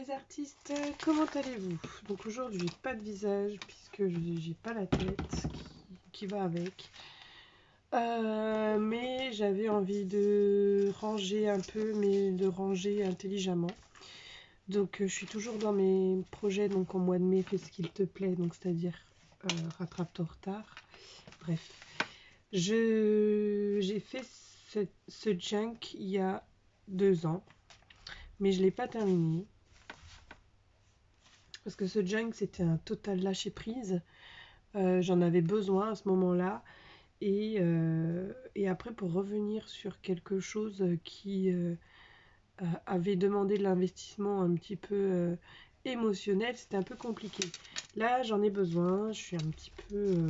les artistes, comment allez-vous? Donc aujourd'hui, pas de visage puisque j'ai pas la tête qui va avec. Mais j'avais envie de ranger un peu, mais de ranger intelligemment. Donc je suis toujours dans mes projets, donc en mois de mai, fais ce qu'il te plaît, donc c'est-à-dire rattrape ton retard. Bref, j'ai fait ce junk il y a 2 ans, mais je ne l'ai pas terminé. Parce que ce junk, c'était un total lâcher prise. J'en avais besoin à ce moment-là. Et après, pour revenir sur quelque chose qui avait demandé de l'investissement un petit peu émotionnel, c'était un peu compliqué. Là, j'en ai besoin. Je suis un petit peu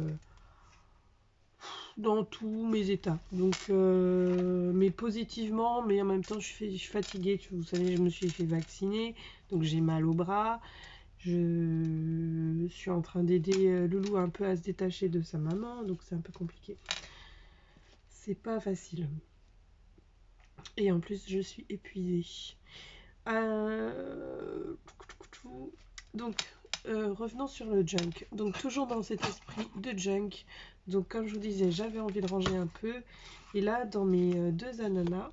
dans tous mes états. Donc, mais positivement, mais en même temps, je suis fatiguée. Vous savez, je me suis fait vacciner. Donc, j'ai mal au bras. Je suis en train d'aider Loulou un peu à se détacher de sa maman, donc c'est un peu compliqué. C'est pas facile. Et en plus, je suis épuisée. Donc, revenons sur le junk. Donc, toujours dans cet esprit de junk. Donc, comme je vous disais, j'avais envie de ranger un peu. Et là, dans mes 2 ananas,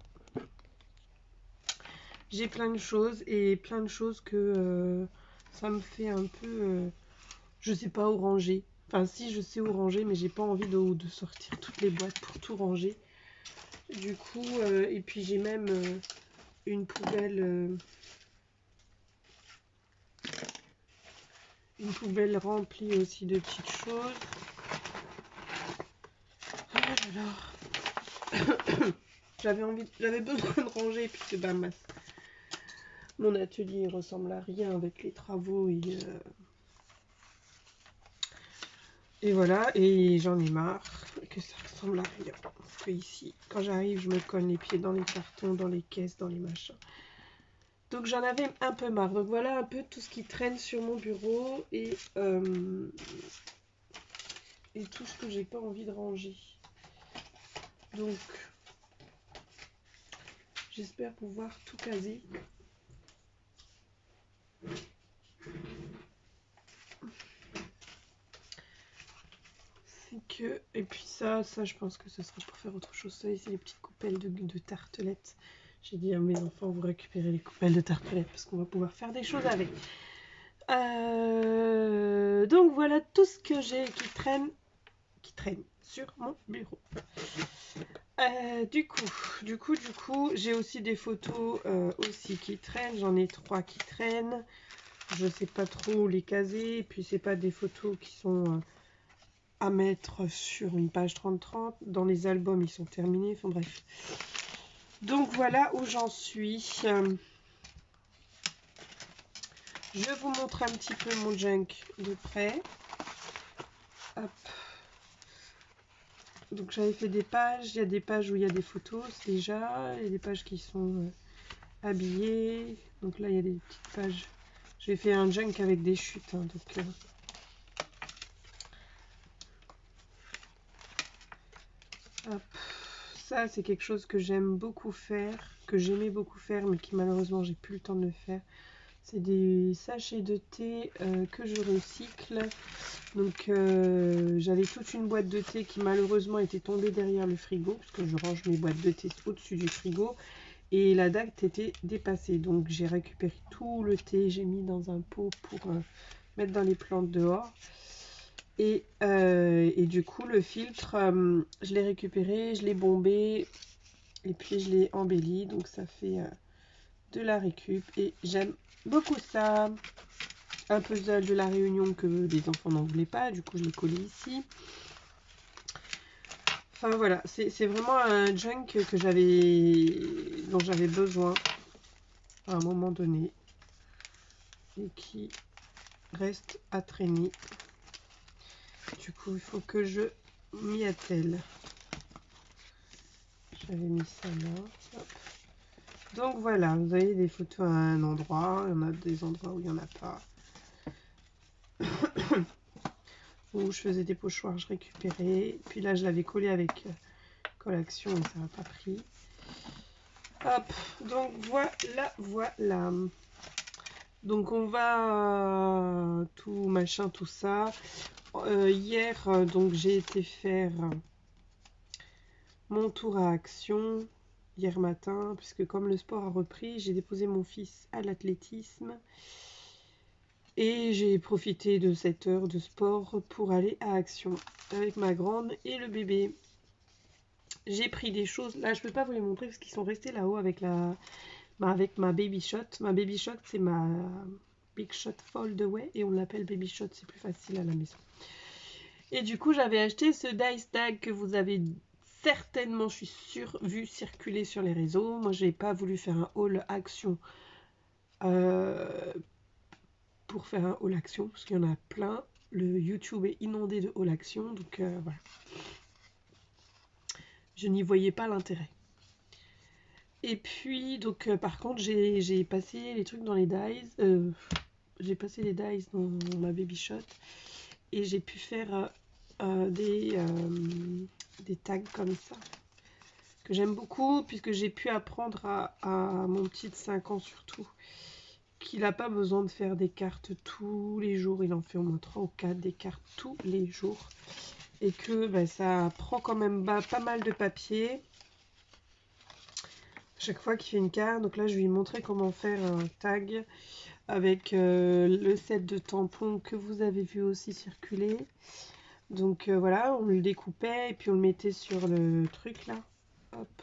j'ai plein de choses. Et plein de choses que ça me fait un peu... je sais pas où ranger. Enfin, si, je sais où ranger, mais j'ai pas envie de sortir toutes les boîtes pour tout ranger. Du coup, et puis j'ai même une poubelle remplie aussi de petites choses. J'avais besoin de ranger puisque bah, mon atelier ressemble à rien avec les travaux et voilà, et j'en ai marre que ça ressemble à rien. Parce que ici, quand j'arrive, je me cogne les pieds dans les cartons, dans les caisses, dans les machins. Donc j'en avais un peu marre. Donc voilà un peu tout ce qui traîne sur mon bureau et tout ce que j'ai pas envie de ranger. Donc j'espère pouvoir tout caser. Et puis ça je pense que ce sera pour faire autre chose. Ça, c'est les petites coupelles de tartelettes. J'ai dit à mes enfants, vous récupérez les coupelles de tartelettes parce qu'on va pouvoir faire des choses avec. Donc voilà tout ce que j'ai qui traîne sur mon bureau. Du coup, j'ai aussi des photos aussi qui traînent. J'en ai 3 qui traînent. Je sais pas trop les caser. Puis c'est pas des photos qui sont à mettre sur une page 30-30. Dans les albums, ils sont terminés. Enfin bref. Donc voilà où j'en suis. Je vous montre un petit peu mon junk de près. Hop. Donc j'avais fait des pages. Il y a des pages où il y a des photos déjà. Il y a des pages qui sont habillées. Donc là, il y a des petites pages. J'ai fait un junk avec des chutes. Hein, donc hop. Ça, c'est quelque chose que j'aime beaucoup faire, que j'aimais beaucoup faire, mais qui malheureusement, j'ai plus le temps de le faire. C'est des sachets de thé que je recycle. Donc, j'avais toute une boîte de thé qui malheureusement était tombée derrière le frigo, parce que je range mes boîtes de thé au-dessus du frigo. Et la date était dépassée. Donc, j'ai récupéré tout le thé, j'ai mis dans un pot pour mettre dans les plantes dehors. Et du coup, le filtre, je l'ai récupéré, je l'ai bombé et puis je l'ai embelli. Donc, ça fait de la récup et j'aime beaucoup ça. Un puzzle de la Réunion que les enfants n'en voulaient pas. Du coup, je l'ai collé ici. Enfin, voilà. C'est vraiment un junk dont j'avais besoin à un moment donné et qui reste à traîner. Du coup, il faut que je m'y attelle. J'avais mis ça là. Hop. Donc voilà, vous avez des photos à un endroit. Il y en a des endroits où il n'y en a pas. Où je faisais des pochoirs, je récupérais. Puis là, je l'avais collé avec collation et ça n'a pas pris. Hop, donc voilà. Donc on va tout machin, tout ça. Hier, donc j'ai été faire mon tour à Action hier matin, puisque comme le sport a repris, j'ai déposé mon fils à l'athlétisme et j'ai profité de cette heure de sport pour aller à Action avec ma grande et le bébé. J'ai pris des choses, là je peux pas vous les montrer parce qu'ils sont restés là-haut avec avec ma Baby Shot. Ma Baby Shot, c'est ma Big Shot Fold Away et on l'appelle Baby Shot, c'est plus facile à la maison. Et du coup, j'avais acheté ce Dice Tag que vous avez certainement, je suis sûre, vu circuler sur les réseaux. Moi, j'ai pas voulu faire un haul action pour faire un haul action parce qu'il y en a plein. Le YouTube est inondé de haul action, donc voilà. Je n'y voyais pas l'intérêt. Et puis, donc, par contre, j'ai passé les trucs dans les dice. J'ai passé les dice dans ma Baby Shot. Et j'ai pu faire des tags comme ça. Que j'aime beaucoup, puisque j'ai pu apprendre à mon petit de 5 ans surtout. Qu'il n'a pas besoin de faire des cartes tous les jours. Il en fait au moins 3 ou 4 des cartes tous les jours. Et que bah, ça prend quand même pas mal de papier. Chaque fois qu'il fait une carte, donc là je vais lui montrer comment faire un tag avec le set de tampons que vous avez vu aussi circuler. Donc voilà, on le découpait et puis on le mettait sur le truc là. Hop.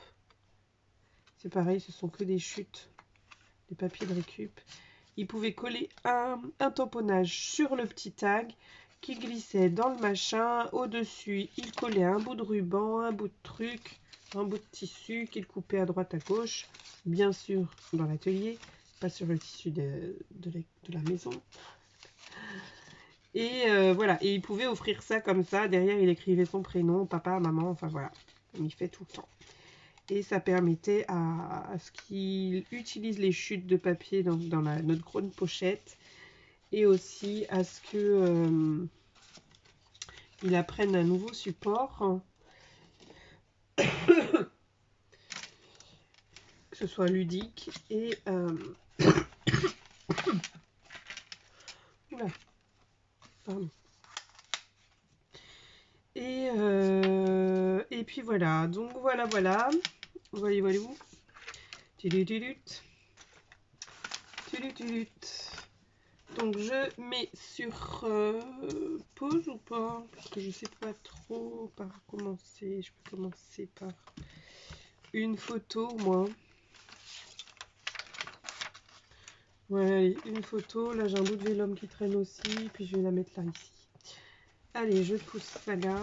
C'est pareil, ce sont que des chutes, des papiers de récup. Il pouvait coller un tamponnage sur le petit tag qui glissait dans le machin. Au-dessus, il collait un bout de ruban, un bout de truc, un bout de tissu qu'il coupait à droite à gauche. Bien sûr, dans l'atelier, pas sur le tissu de la maison. Et voilà, et il pouvait offrir ça comme ça. Derrière, il écrivait son prénom, papa, maman, enfin voilà. Il fait tout le temps. Et ça permettait à ce qu'il utilise les chutes de papier dans notre grande pochette. Et aussi à ce que il apprenne un nouveau support. Que ce soit ludique et... Oula, pardon. Et puis voilà, donc voilà. Voyez, voyez-vous. Donc je mets sur pause ou pas, parce que je sais pas trop par commencer. Je peux commencer par une photo, moi. Voilà, allez, une photo. Là, j'ai un bout de vélum qui traîne aussi, puis je vais la mettre là, ici. Allez, je pousse ça là.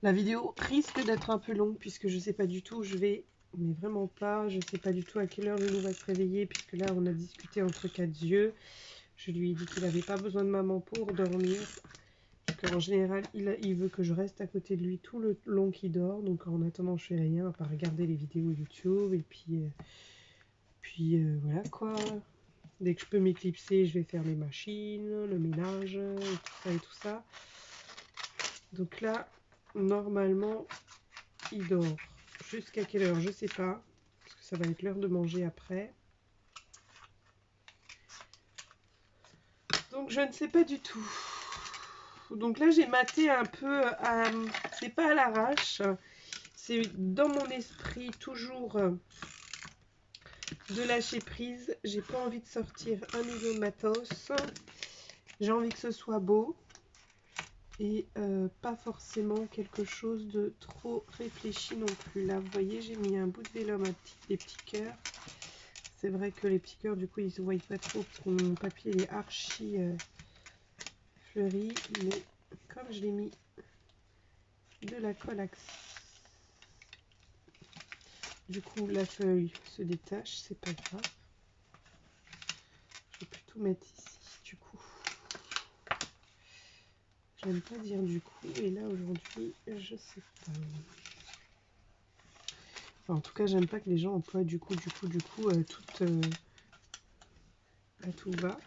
La vidéo risque d'être un peu longue, puisque je sais pas du tout où je vais, mais vraiment pas. Je sais pas du tout à quelle heure Loulou va se réveiller, puisque là, on a discuté entre quatre yeux. Je lui ai dit qu'il n'avait pas besoin de maman pour dormir. En général, il veut que je reste à côté de lui tout le long qu'il dort. Donc en attendant, je fais rien à part regarder les vidéos YouTube. Et puis voilà quoi. Dès que je peux m'éclipser, je vais faire les machines, le ménage, et tout ça. Donc là, normalement, il dort. Jusqu'à quelle heure, je sais pas. Parce que ça va être l'heure de manger après. Donc je ne sais pas du tout. Donc là, j'ai maté un peu, c'est pas à l'arrache, c'est dans mon esprit toujours de lâcher prise. J'ai pas envie de sortir un nouveau matos. J'ai envie que ce soit beau et pas forcément quelque chose de trop réfléchi non plus. Là, vous voyez, j'ai mis un bout de vélum, des petits cœurs. C'est vrai que les petits cœurs, du coup, ils se voient pas trop parce que mon papier est archi fleuri, mais comme je l'ai mis de la colle à... Du coup, la feuille se détache, c'est pas grave. Je vais plutôt mettre ici, du coup. J'aime pas dire du coup, et là aujourd'hui, je sais pas. Enfin, en tout cas, j'aime pas que les gens emploient du coup, à tout va.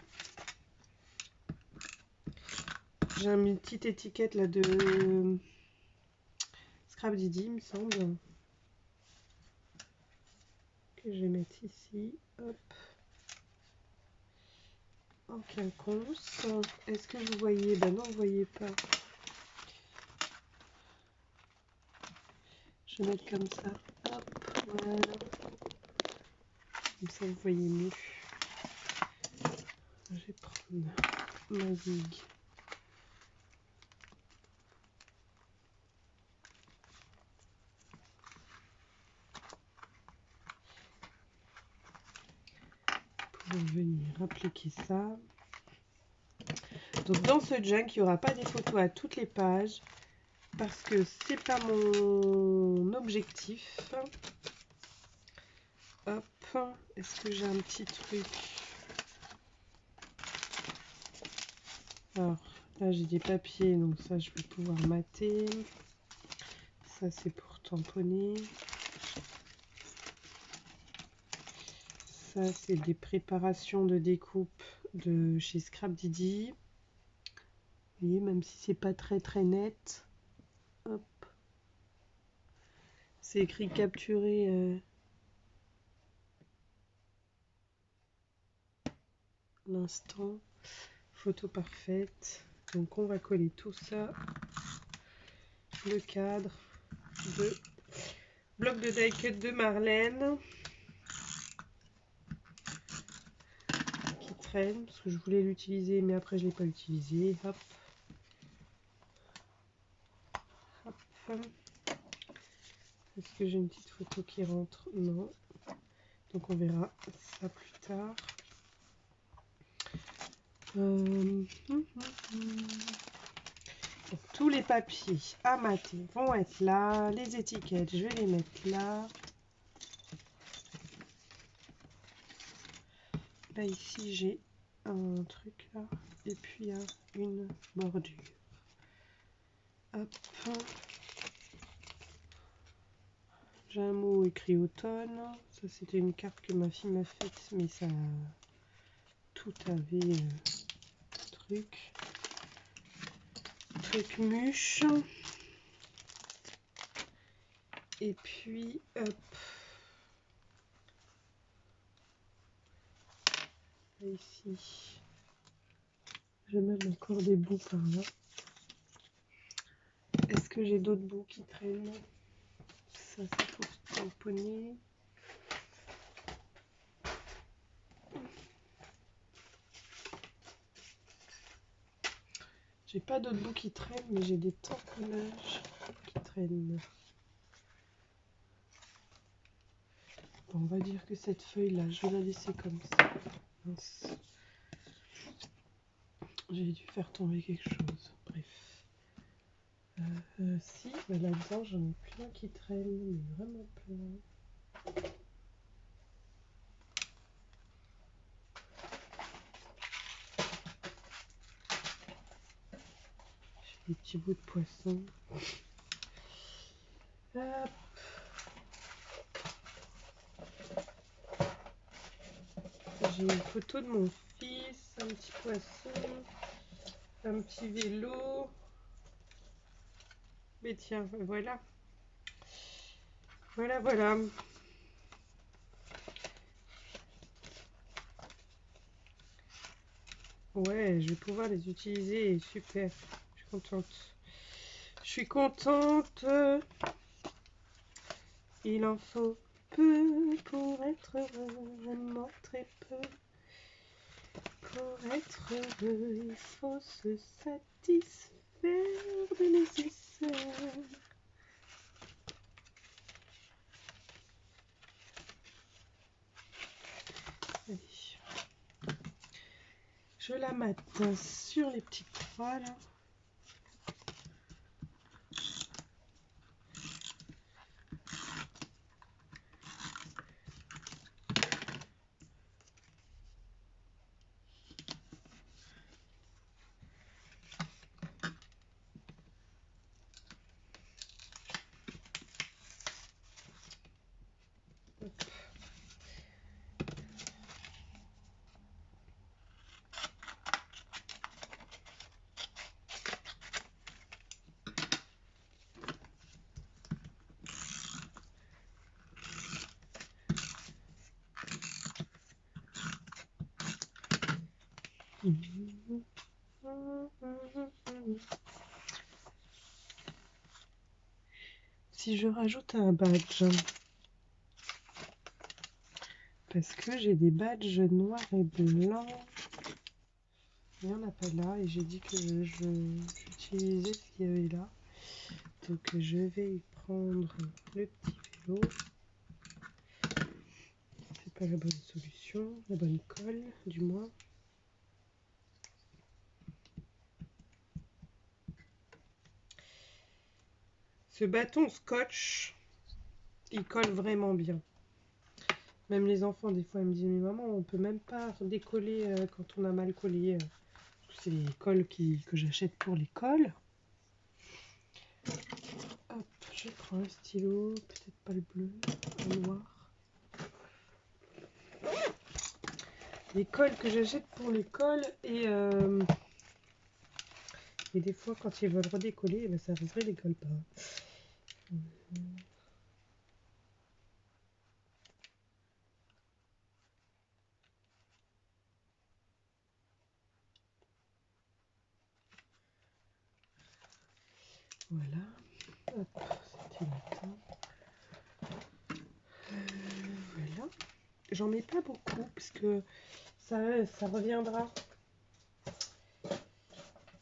J'ai une petite étiquette là de Scrap Didi, il me semble. Que je vais mettre ici, hop. en quinconce. Est-ce que vous voyez? Ben non, vous voyez pas. Je vais mettre comme ça. Hop, voilà. Comme ça, vous voyez mieux. Je vais prendre ma zigue. Pour venir appliquer ça. Donc dans ce junk, il n'y aura pas des photos à toutes les pages parce que c'est pas mon objectif. Hop, est-ce que j'ai un petit truc? Alors là j'ai des papiers, donc ça je vais pouvoir mater. Ça c'est pour tamponner. Ça c'est des préparations de découpe de chez Scrap Didi. Vous voyez, même si c'est pas très net. Hop. C'est écrit capturer l'instant. Photo parfaite. Donc on va coller tout ça. Le cadre de bloc de die cut de Marlène. Qui traîne. Parce que je voulais l'utiliser mais après je ne l'ai pas utilisé. Hop. Hop. Est-ce que j'ai une petite photo qui rentre? Non. Donc on verra ça plus tard. Donc, tous les papiers à mater vont être là. Les étiquettes, je vais les mettre là. Là, ici, j'ai un truc là. Et puis, une bordure. Hop. J'ai un mot écrit automne. Ça, c'était une carte que ma fille m'a faite. Mais ça, tout avait truc mûche. Et puis, hop. Et ici, je mets encore des bouts par là. Est-ce que j'ai d'autres bouts qui traînent? Ça, c'est pour tamponner. J'ai pas d'autres bouts qui traînent, mais j'ai des tamponnages qui traînent. Bon, on va dire que cette feuille-là, je vais la laisser comme ça. Mince. J'ai dû faire tomber quelque chose. Bref. Si, bah là-dedans, j'en ai plein qui traînent, mais vraiment plein. J'ai des petits bouts de poisson. Hop. J'ai une photo de mon fils, un petit poisson, un petit vélo. Mais tiens, voilà. Voilà. Ouais, je vais pouvoir les utiliser. Super. Je suis contente. Je suis contente. Il en faut peu pour être heureux. Vraiment très peu. Pour être heureux, il faut se satisfaire de nécessaire. Allez. Je la mate sur les petites croix là. Si je rajoute un badge, parce que j'ai des badges noirs et blancs, il n'y en a pas là, et j'ai dit que j'utilisais ce qu'il y avait là. Donc je vais prendre le petit vélo. C'est pas la bonne solution, la bonne colle du moins. Ce bâton scotch, il colle vraiment bien. Même les enfants, des fois, ils me disent, mais maman, on peut même pas décoller quand on a mal collé. C'est les colles que j'achète pour l'école. Hop, je prends un stylo, peut-être pas le bleu, le noir. Les colles que j'achète pour l'école et des fois, quand ils veulent redécoller, eh ben, ça ne décolle pas. Voilà. Hop, c'était matin. Voilà. J'en mets pas beaucoup parce que ça reviendra.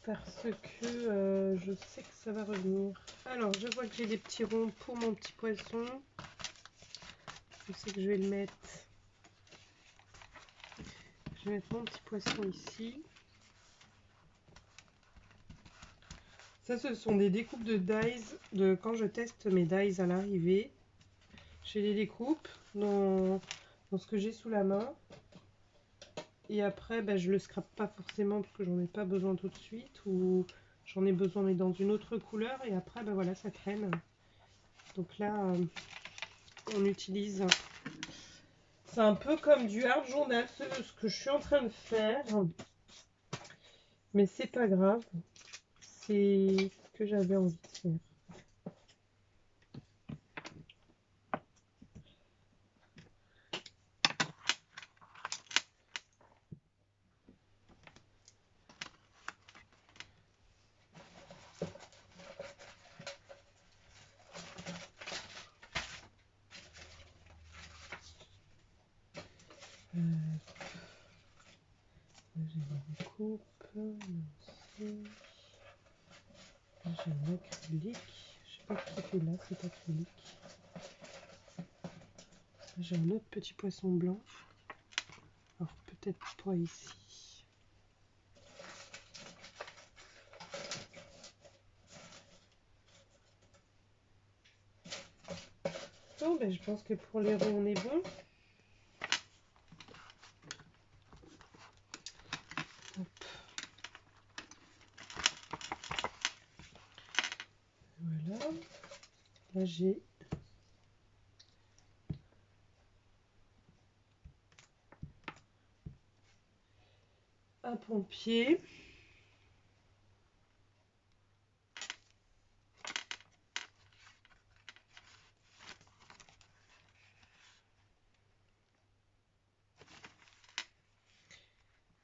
Parce que je sais que ça va revenir. Alors, je vois que j'ai des petits ronds pour mon petit poisson. Je sais que je vais le mettre. Je vais mettre mon petit poisson ici. Ça, ce sont des découpes de dies de quand je teste mes dies à l'arrivée. Je les découpe dans ce que j'ai sous la main. Et après, ben, je le scrape pas forcément parce que j'en ai pas besoin tout de suite. Ou j'en ai besoin mais dans une autre couleur. Et après, ben voilà, ça traîne. Donc là, on utilise. C'est un peu comme du art journal, ce que je suis en train de faire. Mais c'est pas grave. C'est ce que j'avais envie de faire. J'ai une découpe. J'ai un acrylique. Je sais pas qui fait là cet acrylique. J'ai un autre petit poisson blanc. Alors peut-être pas ici. Bon, ben, je pense que pour les ronds, on est bon. Hop. Voilà. Là, j'ai un pompier.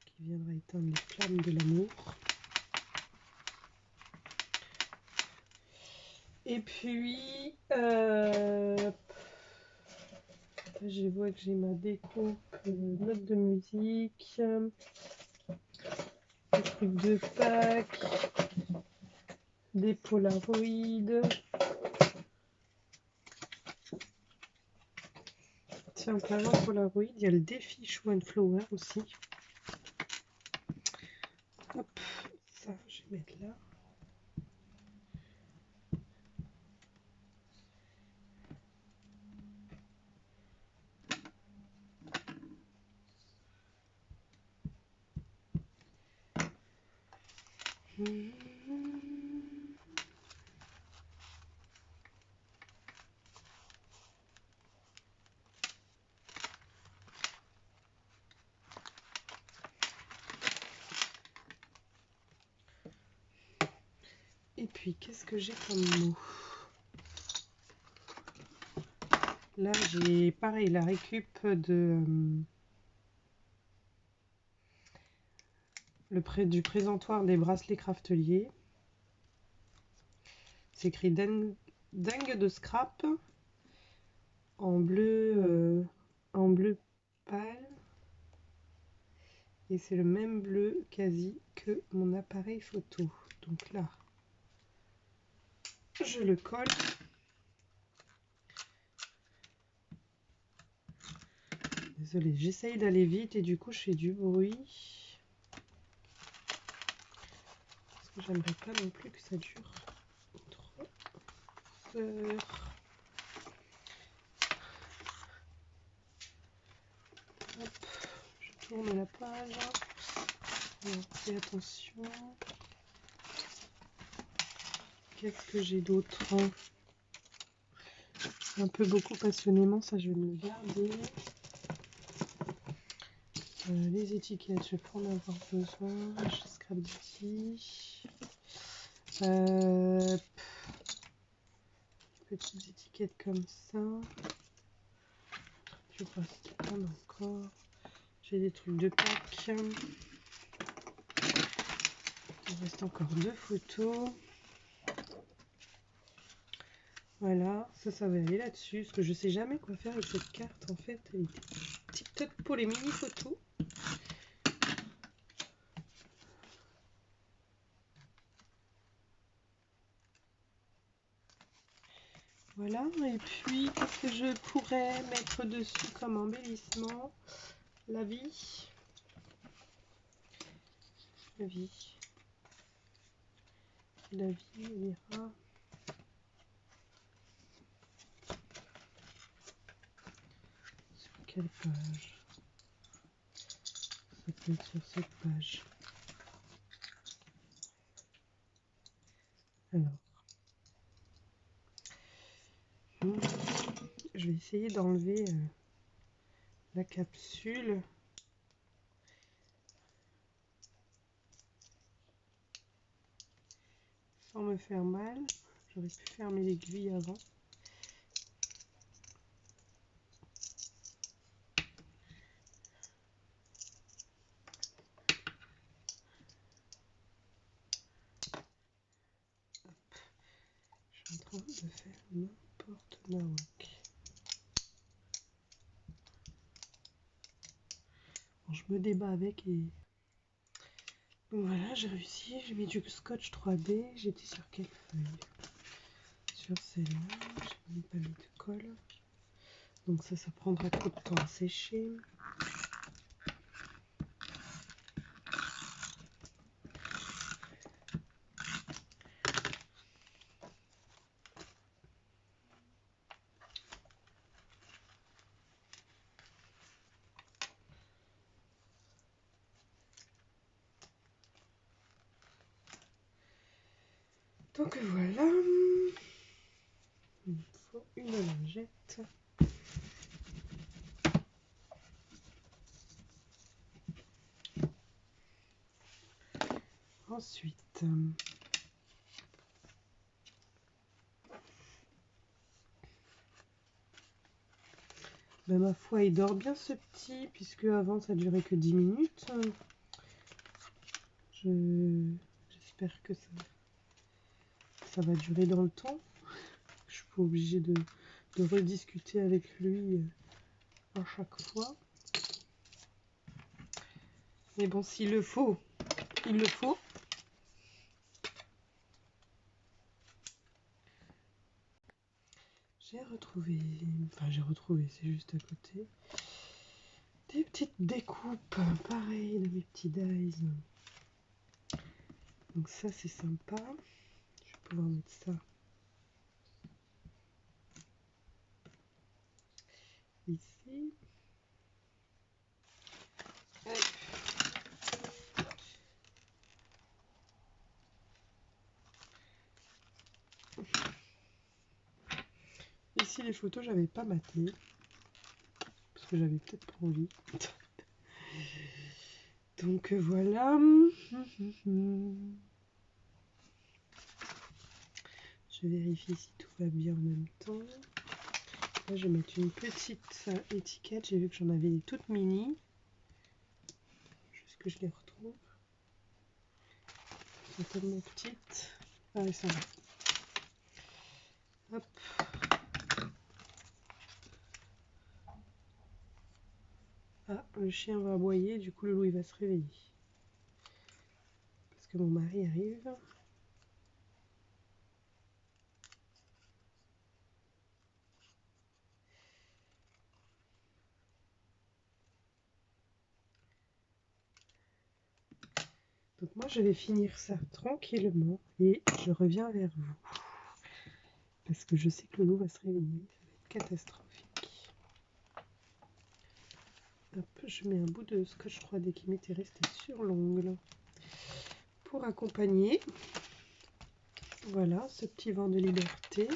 Qui viendra éteindre les flammes de l'amour. Et puis, je vois que j'ai ma découpe, notes de musique, des trucs de Pâques, des Polaroids. Tiens, en parlant de Polaroid, il y a le défi Show and Flower aussi. Hop, ça, je vais mettre là. Et puis, qu'est-ce que j'ai comme mot? Là, j'ai pareil, la récup de du présentoir des bracelets crafteliers. C'est écrit dingue de scrap en bleu pâle. Et c'est le même bleu quasi que mon appareil photo. Donc là, je le colle. Désolée, j'essaye d'aller vite et du coup je fais du bruit. Parce que j'aimerais pas non plus que ça dure trop heures. Hop, je tourne la page. Alors, fais attention. Qu'est-ce que j'ai d'autre? Un peu beaucoup passionnément, ça je vais me le garder. Les étiquettes, je vais pas en avoir besoin. Je scrape d'ici. Petites étiquettes comme ça. Je vois ce qu'il prend encore. J'ai des trucs de Pâques. Il reste encore 2 photos. Voilà, ça va aller là-dessus. Parce que je sais jamais quoi faire avec cette carte. En fait, elle est tip top pour les mini photos. Voilà, et puis qu'est-ce que je pourrais mettre dessus comme embellissement? La vie. La vie. La vie, on ira. Sur quelle page? Ça peut être sur cette page. Alors. Je vais essayer d'enlever la capsule. Sans me faire mal. J'aurais pu fermer l'aiguille avant. Je suis en train de faire n'importe quoi. Bon, je me débat avec et... Donc voilà, j'ai réussi. J'ai mis du scotch 3D. J'étais sur quelle feuille? Sur celle-là. J'ai même pas mis de colle. Donc ça prendra trop de temps à sécher. Donc voilà. Il me faut une lingette. Ensuite, ben, ma foi, il dort bien ce petit, puisque avant ça durait que 10 minutes. J'espère que ça va durer dans le temps. Je suis pas obligée de rediscuter avec lui à chaque fois. Mais bon, s'il le faut, il le faut. J'ai retrouvé, c'est juste à côté, des petites découpes, pareil, de mes petits dies. Donc ça, c'est sympa. Je vais pouvoir mettre ça ici. Ici, les photos, j'avais pas maté. Parce que j'avais peut-être pas envie. Donc voilà. Je vérifie si tout va bien en même temps. Là, je vais mettre une petite étiquette. J'ai vu que j'en avais des toutes mini. Juste que je les retrouve. sont tellement petites. Ah, elles sont là. Hop. Ah, le chien va aboyer, du coup le loup il va se réveiller. Parce que mon mari arrive. Donc moi je vais finir ça tranquillement et je reviens vers vous. Parce que je sais que le loup va se réveiller, ça va être catastrophique. Hop, je mets un bout de scotch 3D qui m'était resté sur l'ongle pour accompagner. Voilà, ce petit vent de liberté.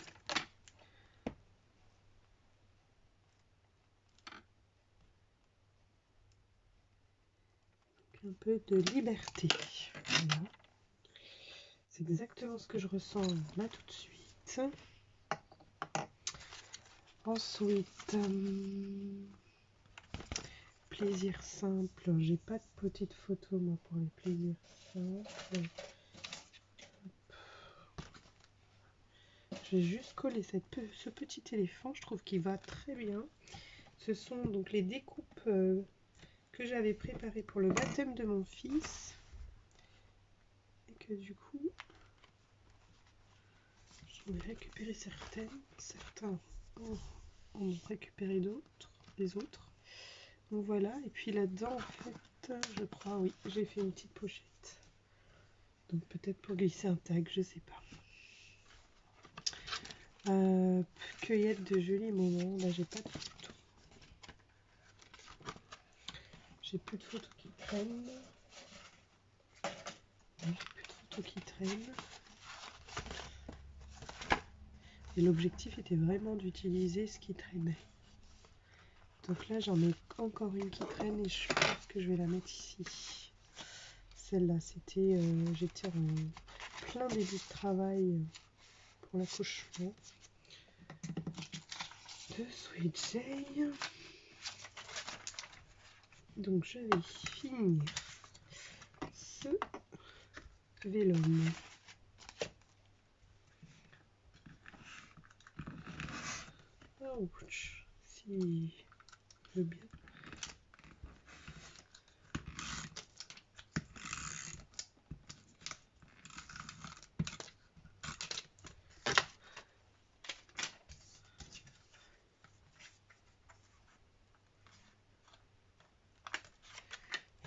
Un peu de liberté. Voilà. C'est exactement ce que je ressens là tout de suite. Ensuite, plaisir simple. J'ai pas de petite photo moi pour les plaisirs simples. Je vais juste coller ce petit éléphant. Je trouve qu'il va très bien. Ce sont donc les découpes que j'avais préparées pour le baptême de mon fils. Et que du coup, j'en ai récupéré certaines. Certains en ont récupéré d'autres, les autres. Donc voilà, et puis là-dedans, en fait, je crois, oui, j'ai fait une petite pochette. Donc peut-être pour glisser un tag, je sais pas. Cueillette de jolis moments, là j'ai pas de photos. J'ai plus de photos qui traînent. J'ai plus de photos qui traînent. Et l'objectif était vraiment d'utiliser ce qui traînait. Donc là j'en ai encore une qui traîne et je pense que je vais la mettre ici. Celle-là, c'était, j'étais en plein début de travail pour l'accouchement de Sweet Jay. Donc je vais finir ce vélum. Ouch, si je veux bien.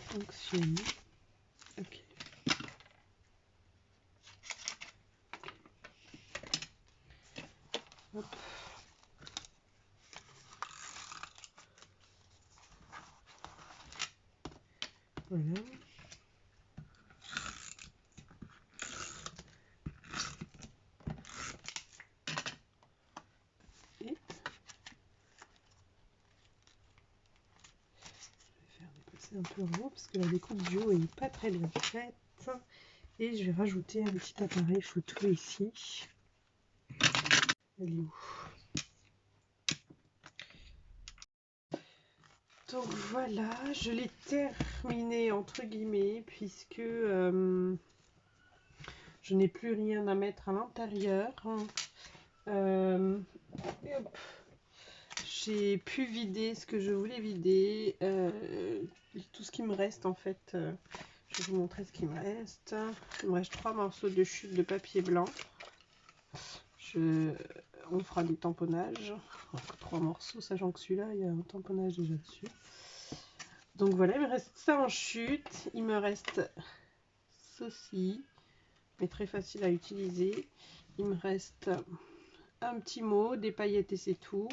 Fonctionne. Ok. Hop. Voilà. Et je vais faire dépasser un peu en haut parce que la découpe du haut est pas très bien faite. Et je vais rajouter un petit appareil photo ici. Elle est où? Donc voilà, je l'ai terminé entre guillemets puisque je n'ai plus rien à mettre à l'intérieur. J'ai pu vider ce que je voulais vider. Tout ce qui me reste en fait, je vais vous montrer ce qui me reste. Il me reste 3 morceaux de chute de papier blanc. On fera des tamponnages. 3 morceaux, sachant que celui-là, il y a un tamponnage déjà dessus. Donc voilà, il me reste ça en chute. Il me reste ceci, mais très facile à utiliser. Il me reste un petit mot, des paillettes et c'est tout.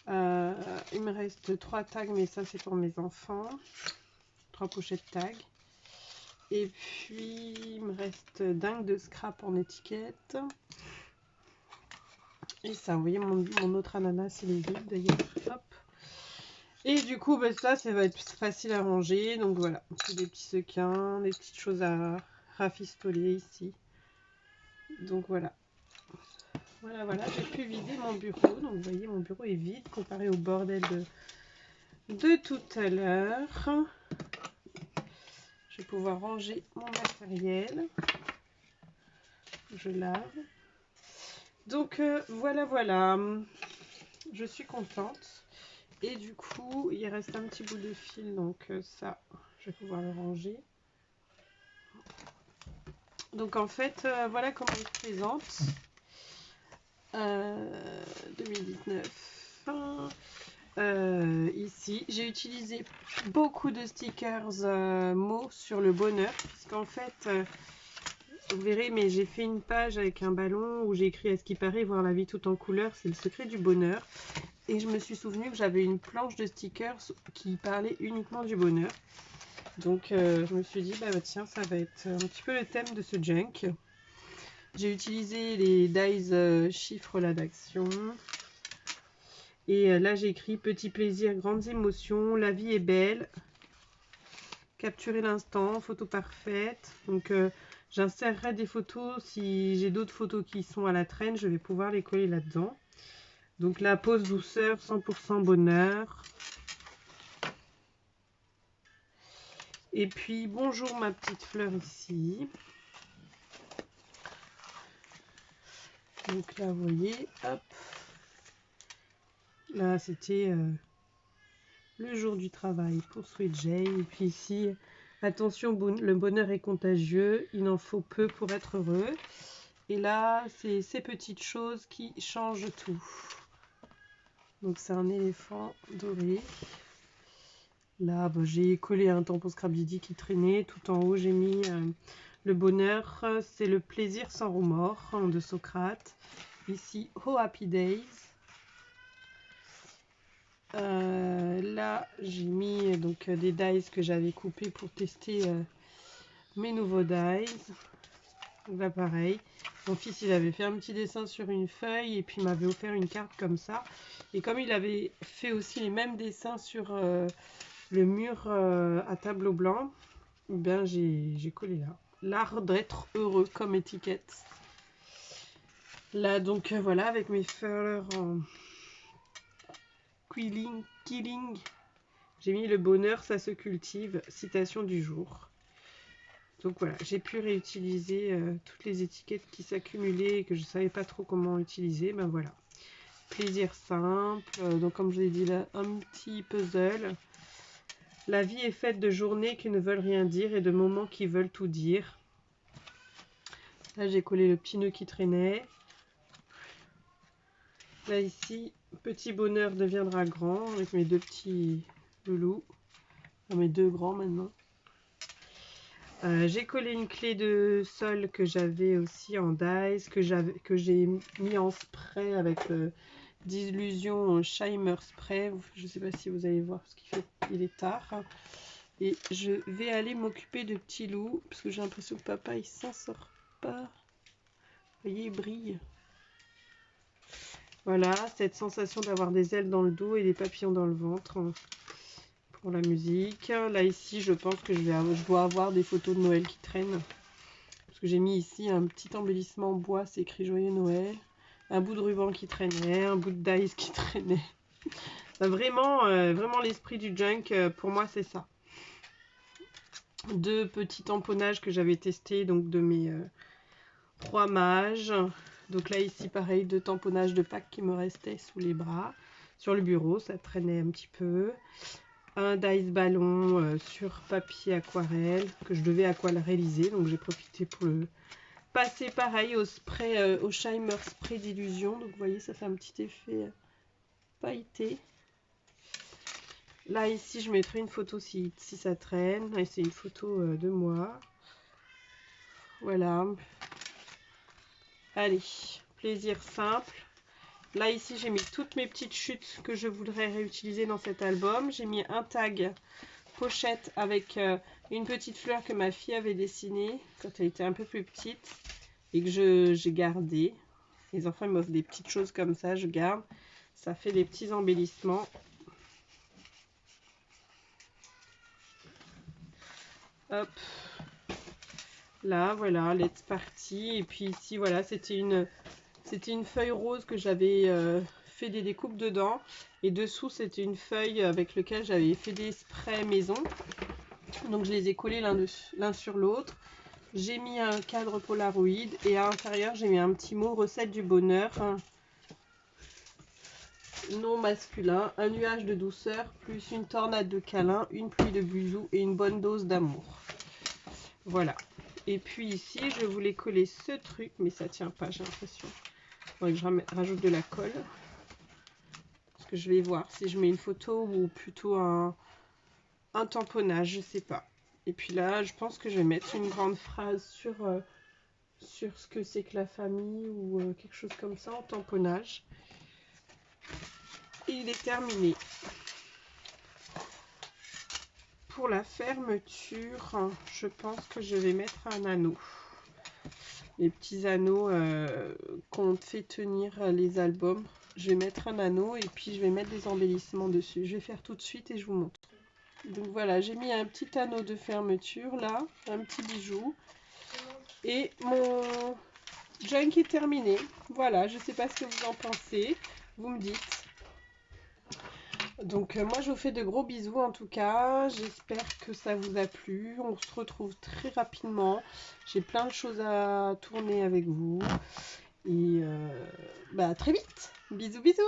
Il me reste 3 tags, mais ça c'est pour mes enfants. 3 pochettes tags. Et puis il me reste dingue de scrap en étiquette. Et ça, vous voyez, mon autre ananas, il est vide d'ailleurs. Hop. Et du coup, bah, ça va être facile à ranger. Donc voilà, c'est des petits sequins, des petites choses à rafistoler ici. Donc voilà. Voilà, j'ai pu vider mon bureau. Donc vous voyez, mon bureau est vide comparé au bordel de tout à l'heure. Je vais pouvoir ranger mon matériel. Je lave. Donc voilà, voilà. Je suis contente. Et du coup, il reste un petit bout de fil. Donc ça, je vais pouvoir le ranger. Donc en fait, voilà comment il se présente. 2019. Ici, j'ai utilisé beaucoup de stickers mots sur le bonheur. Parce qu'en fait, vous verrez, mais j'ai fait une page avec un ballon où j'ai écrit « À ce qui paraît, voir la vie tout en couleur, c'est le secret du bonheur ». Et je me suis souvenu que j'avais une planche de stickers qui parlait uniquement du bonheur. Donc je me suis dit, bah tiens, ça va être un petit peu le thème de ce junk. J'ai utilisé les dies chiffres là d'action. Et là j'ai écrit petits plaisirs, grandes émotions, la vie est belle. Capturer l'instant, photo parfaite. Donc j'insérerai des photos, si j'ai d'autres photos qui sont à la traîne, je vais pouvoir les coller là-dedans. Donc la pause douceur, 100% bonheur. Et puis bonjour ma petite fleur ici. Donc là vous voyez, hop. Là c'était le jour du travail pour Sweet Jay. Et puis ici, attention, le bonheur est contagieux, il en faut peu pour être heureux. Et là, c'est ces petites choses qui changent tout. Donc c'est un éléphant doré. Là, bah, j'ai collé un tampon Scrabdidi qui traînait. Tout en haut, j'ai mis le bonheur, c'est le plaisir sans remords de Socrate. Ici, Oh Happy Days. Là, j'ai mis donc des dies que j'avais coupés pour tester mes nouveaux dies. Donc là, pareil. Mon fils, il avait fait un petit dessin sur une feuille et puis m'avait offert une carte comme ça. Et comme il avait fait aussi les mêmes dessins sur le mur à tableau blanc, eh bien j'ai collé là. L'art d'être heureux comme étiquette. Là, donc voilà, avec mes fleurs en killing. J'ai mis le bonheur, ça se cultive, citation du jour. Donc voilà, j'ai pu réutiliser toutes les étiquettes qui s'accumulaient et que je ne savais pas trop comment utiliser. Ben voilà, plaisir simple. Donc comme je l'ai dit là, un petit puzzle. La vie est faite de journées qui ne veulent rien dire et de moments qui veulent tout dire. Là j'ai collé le petit nœud qui traînait. Là ici, petit bonheur deviendra grand avec mes deux petits loulous. Enfin, mes deux grands maintenant. J'ai collé une clé de sol que j'avais aussi en dies, que j'ai mis en spray avec le d'illusion Shimer Spray. Je ne sais pas si vous allez voir parce qu'il est tard. Et je vais aller m'occuper de Petit Loup parce que j'ai l'impression que papa il s'en sort pas. Vous voyez, il brille. Voilà, cette sensation d'avoir des ailes dans le dos et des papillons dans le ventre. Pour la musique. Là ici je pense que je dois avoir des photos de Noël qui traînent. Parce que j'ai mis ici un petit embellissement en bois, c'est écrit Joyeux Noël. Un bout de ruban qui traînait, un bout de dice qui traînait. Vraiment, vraiment l'esprit du junk, pour moi c'est ça. Deux petits tamponnages que j'avais testés, donc de mes 3 mages. Donc là ici pareil, 2 tamponnages de Pâques qui me restaient sous les bras. Sur le bureau, ça traînait un petit peu. Un dice ballon sur papier aquarelle que je devais aquaréliser, donc j'ai profité pour le passer pareil au spray, au Shimer Spray d'illusion. Donc vous voyez, ça fait un petit effet pailleté. Là ici je mettrai une photo si ça traîne. Là c'est une photo de moi. Voilà. Allez, plaisir simple. Là ici j'ai mis toutes mes petites chutes que je voudrais réutiliser dans cet album. J'ai mis un tag pochette avec une petite fleur que ma fille avait dessinée quand elle était un peu plus petite et que j'ai gardé. Les enfants ils m'offrent des petites choses comme ça, je garde. Ça fait des petits embellissements. Hop. Là voilà, let's party. Et puis ici voilà, c'était une feuille rose que j'avais fait des découpes dedans. Et dessous, c'était une feuille avec laquelle j'avais fait des sprays maison. Donc je les ai collés l'un sur l'autre. J'ai mis un cadre Polaroid et à l'intérieur j'ai mis un petit mot recette du bonheur. Non masculin, un nuage de douceur, plus une tornade de câlins, une pluie de bisous et une bonne dose d'amour. Voilà. Et puis ici, je voulais coller ce truc, mais ça tient pas, j'ai l'impression. Il faudrait que je rajoute de la colle. Parce que je vais voir si je mets une photo ou plutôt un tamponnage, je sais pas. Et puis là, je pense que je vais mettre une grande phrase sur ce que c'est que la famille ou quelque chose comme ça en tamponnage. Et il est terminé. Pour la fermeture, je pense que je vais mettre un anneau. Les petits anneaux qu'on fait tenir les albums. Je vais mettre un anneau et puis je vais mettre des embellissements dessus. Je vais faire tout de suite et je vous montre. Donc voilà, j'ai mis un petit anneau de fermeture là, un petit bijou. Et mon junk est terminé. Voilà, je ne sais pas ce que vous en pensez. Vous me dites. Donc moi je vous fais de gros bisous en tout cas, j'espère que ça vous a plu, on se retrouve très rapidement, j'ai plein de choses à tourner avec vous et très vite, bisous bisous.